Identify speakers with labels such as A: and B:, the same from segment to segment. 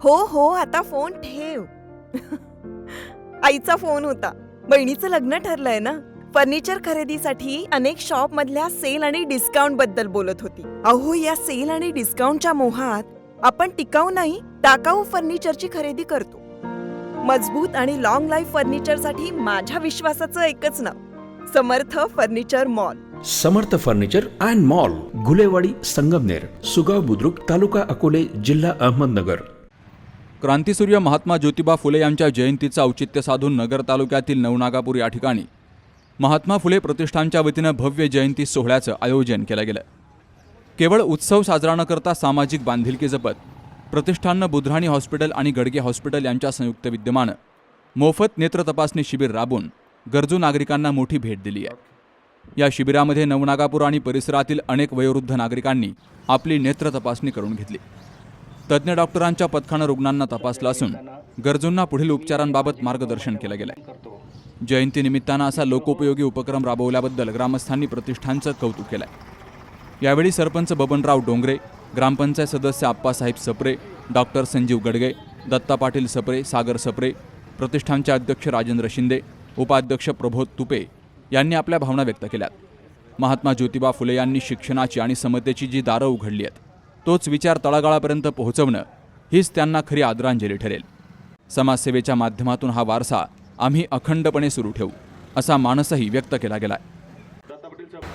A: हो हो, आता फोन ठेव. आईचा फोन होता. बहिणीचं लग्न ठरलंय ना. फर्निचर खरेदीसाठी अनेक शॉप मधल्या सेल आणि डिस्काउंट बद्दल बोलत होती. अहो, या सेल आणि डिस्काउंटच्या मोहात आपण टिकाऊ नाही, टाकाऊ फर्निचरची खरेदी करतो. मजबूत आणि लॉंग लाईफ फर्निचरसाठी माझ्या विश्वासाचं एकच नाव, Samarth furniture mall.
B: Samarth furniture and mall, Gulewadi, Sangamner, Sugaon Budruk, taluka Akole, जिल्हा अहमदनगर.
C: क्रांतिसूर्य महात्मा ज्योतिबा फुले यांच्या जयंतीचं औचित्य साधून नगर तालुक्यातील नवनागापूर या ठिकाणी महात्मा फुले प्रतिष्ठानच्या वतीनं भव्य जयंती सोहळ्याचं आयोजन केलं गेलं. केवळ उत्सव साजरा न करता सामाजिक बांधिलकी जपत प्रतिष्ठाननं बुधराणी हॉस्पिटल आणि गडगे हॉस्पिटल यांच्या संयुक्त विद्यमानं मोफत नेत्र तपासणी शिबिर राबवून गरजू नागरिकांना मोठी भेट दिली आहे. या शिबिरामध्ये नवनागापूर आणि परिसरातील अनेक वयोवृद्ध नागरिकांनी आपली नेत्र तपासणी करून घेतली. तज्ज्ञ डॉक्टरांच्या पथकानं रुग्णांना तपासलं असून गरजूंना पुढील उपचारांबाबत मार्गदर्शन केलं गेलं आहे. जयंतीनिमित्तानं असा लोकोपयोगी उपक्रम राबवल्याबद्दल ग्रामस्थांनी प्रतिष्ठानचं कौतुक केलं आहे. यावेळी सरपंच बबनराव डोंगरे, ग्रामपंचायत सदस्य आप्पासाहेब सप्रे, डॉक्टर संजीव गडगे, दत्ता पाटील सप्रे, सागर सप्रे, प्रतिष्ठानचे अध्यक्ष राजेंद्र शिंदे, उपाध्यक्ष प्रबोध तुपे यांनी आपल्या भावना व्यक्त केल्यात. महात्मा ज्योतिबा फुले यांनी शिक्षणाची आणि समतेची जी दारं उघडली आहेत, तोच विचार तळागाळापर्यंत पोहोचवणं हीच त्यांना खरी आदरांजली ठरेल. समाजसेवेच्या माध्यमातून हा वारसा आम्ही अखंडपणे सुरू ठेवू, असा मानसही व्यक्त केला गेलाय.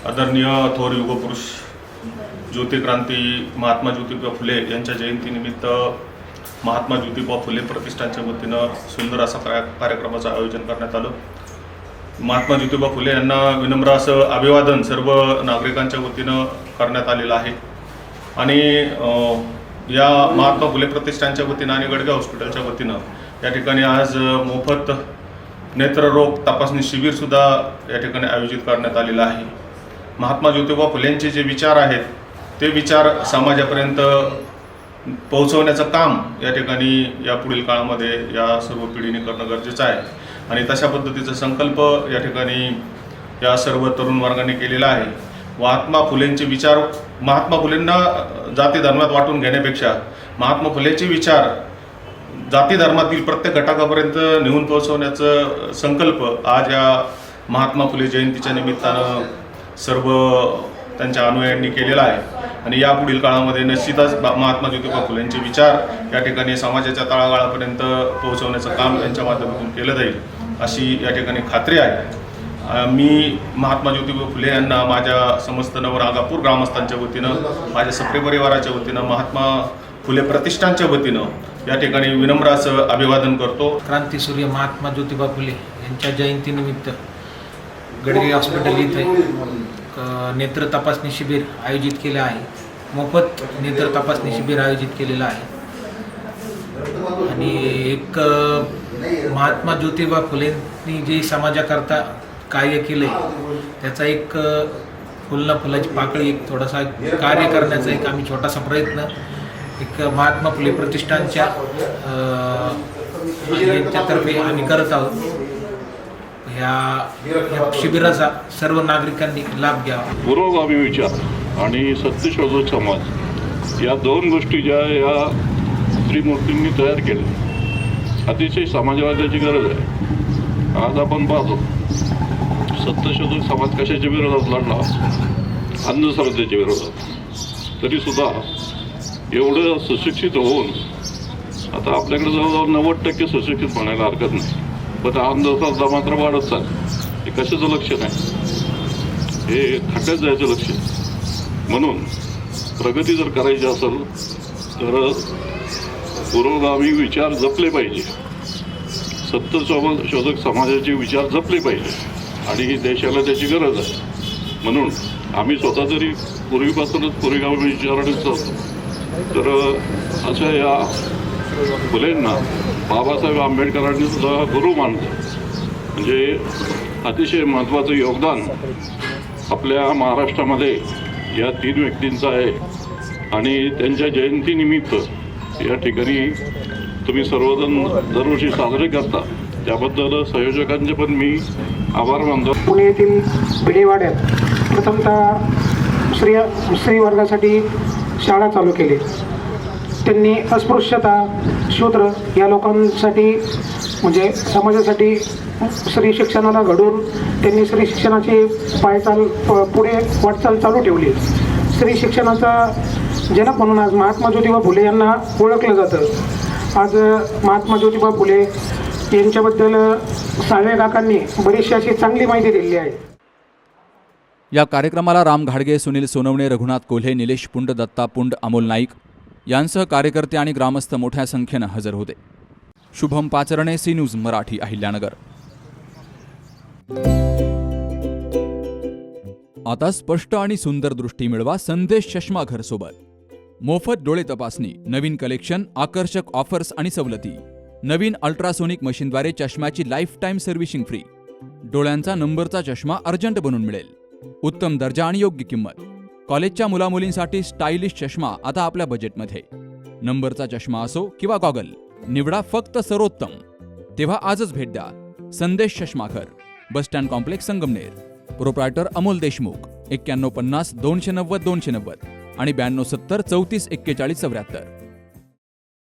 D: आदरणीय थोर युगपुरुष ज्योतिक्रांती महात्मा ज्योतिबा फुले यांच्या जयंतीनिमित्त महात्मा ज्योतिबा फुले प्रतिष्ठानच्या वतीनं सुंदर असा कार्यक्रमाचं आयोजन करण्यात आलं. महात्मा ज्योतिबा फुले यांना विनम्र असं अभिवादन सर्व नागरिकांच्या वतीनं करण्यात आलेलं आहे. आणि या महात्मा फुले प्रतिष्ठानच्या वतीनं आणि गडगे हॉस्पिटलच्या वतीनं या ठिकाणी आज मोफत नेत्ररोग तपासणी शिबिरसुद्धा या ठिकाणी आयोजित करण्यात आलेलं आहे. महात्मा ज्योतिबा फुलेंचे जे विचार आहेत ते विचार समाजापर्यंत पोहोचवण्याचं काम या ठिकाणी या पुढील काळामध्ये या सर्व पिढीने करणं गरजेचं आहे. आणि तशा पद्धतीचा संकल्प या ठिकाणी या सर्व तरुण वर्गाने केलेला आहे. महात्मा फुलेंचे विचार, महात्मा फुलेंना जाती धर्मात वाटून घेण्यापेक्षा महात्मा फुलेंचे विचार जाती धर्मातील प्रत्येक घटकापर्यंत नेऊन पोहोचवण्याचा संकल्प आज या महात्मा फुले जयंतीच्या निमित्तानं सर्व त्यांच्या अनुयायांनी केलेला आहे. आणि यापुढील काळामध्ये निश्चितच महात्मा ज्योतिबा फुलेंचे विचार या ठिकाणी समाजाच्या तळागाळापर्यंत पोहोचवण्याचं काम त्यांच्या माध्यमातून केलं जाईल अशी या ठिकाणी खात्री आहे. मी महात्मा ज्योतिबा फुले यांना माझ्या समस्त नवनागापूर ग्रामस्थांच्या वतीनं, माझ्या सप्रे परिवाराच्या वतीनं, महात्मा फुले प्रतिष्ठानच्या वतीनं या ठिकाणी विनम्र असं अभिवादन करतो.
E: क्रांतिसूर्य महात्मा ज्योतिबा फुले यांच्या जयंतीनिमित्त गडगे हॉस्पिटल इथे नेत्र तपासणी शिबिर आयोजित केलं आहे. मोफत नेत्र तपासणी शिबिर आयोजित केलेलं आहे. आणि एक महात्मा ज्योतिबा फुलेंनी जे समाजाकरता कार्य केलं आहे त्याचा एक फुलाची पाकळी, एक थोडासा कार्य करण्याचा एक आम्ही छोटासा प्रयत्न एक महात्मा फुले प्रतिष्ठानच्या यांच्यातर्फे आम्ही करत आहोत. ह्या शिबिराचा सर्व नागरिकांनी लाभ घ्यावा.
F: पुरोगामी विचार आणि सत्यशोधक समाज या दोन गोष्टी ज्या या त्रिमूर्तींनी तयार केल्या, अतिशय समाजवादाची गरज आहे. आज आपण पाहतो सत्यशोधक समाज कशाच्या विरोधात लढला, अंधश्रद्धेच्या विरोधात. तरीसुद्धा एवढं सुशिक्षित होऊन आता आपल्याकडे जवळजवळ 90% सुशिक्षित म्हणायला हरकत नाही, पण अंधश्रद्धा मात्र वाढत चालली. हे कशाचं लक्ष नाही, हे खात्यात जायचं लक्ष. म्हणून प्रगती जर करायची असेल तर पुरोगामी विचार जपले पाहिजे, सत्यशोधक समाजाचे विचार जपले पाहिजे आणि देशाला त्याची गरज आहे. म्हणून आम्ही स्वतः जरी पूर्वीपासूनच पुरोगामी विचारानेच चालतो, तर अशा या फुलेंना बाबासाहेब आंबेडकरांनी सुद्धा गुरु मानलं. म्हणजे अतिशय महत्त्वाचं योगदान आपल्या महाराष्ट्रामध्ये या 3 व्यक्तींचं आहे. आणि त्यांच्या जयंतीनिमित्त या ठिकाणी तुम्ही सर्वजण दरवर्षी साजरे करता, त्याबद्दल संयोजकांचे पण मी आभार मानतो.
G: पुणे येथील भिडेवाड्यात प्रथमतः स्त्री वर्गासाठी शाळा चालू केली. त्यांनी अस्पृश्यता, शूद्र या लोकांसाठी म्हणजे समाजासाठी स्त्री शिक्षणाला घडवून त्यांनी स्त्री शिक्षणाची पुढे वाटचाल चालू ठेवली. स्त्री शिक्षणाचा जनक म्हणून आज महात्मा ज्योतिबा फुले यांना ओळखलं जातं. आज महात्मा ज्योतिबा फुले यांच्याबद्दल साळवे काकांनी बरीचशी अशी चांगली माहिती दिली आहे.
C: या कार्यक्रमाला राम घाडगे, सुनील सोनवणे, रघुनाथ कोल्हे, निलेश पुंड, दत्ता पुंड, अमोल नाईक यांसह कार्यकर्ते आणि ग्रामस्थ मोठ्या संख्येनं हजर होते. Shubham Pacharne, C news Marathi, Ahilyanagar. आता स्पष्ट आणि सुंदर दृष्टी मिळवा संदेश चष्मा घर सोबत. मोफत डोळे तपासणी, नवीन कलेक्शन, आकर्षक ऑफर्स आणि सवलती. नवीन अल्ट्रासोनिक मशीनद्वारे चष्म्याची लाईफ टाईम सर्व्हिसिंग फ्री. डोळ्यांचा नंबरचा चष्मा अर्जंट बनून मिळेल. उत्तम दर्जा आणि योग्य किंमत. कॉलेजच्या मुलामुलींसाठी स्टायलिश चष्मा आता आपल्या बजेटमध्ये. नंबरचा चष्मा असो किंवा गॉगल, निवडा फक्त सर्वोत्तम. तेव्हा आजच भेट द्या Sandesh Chashmaghar, bus stand complex, Sangamner. Proprietor Amol Deshmukh. 9150 290 290 आणि 9270 34 41 74.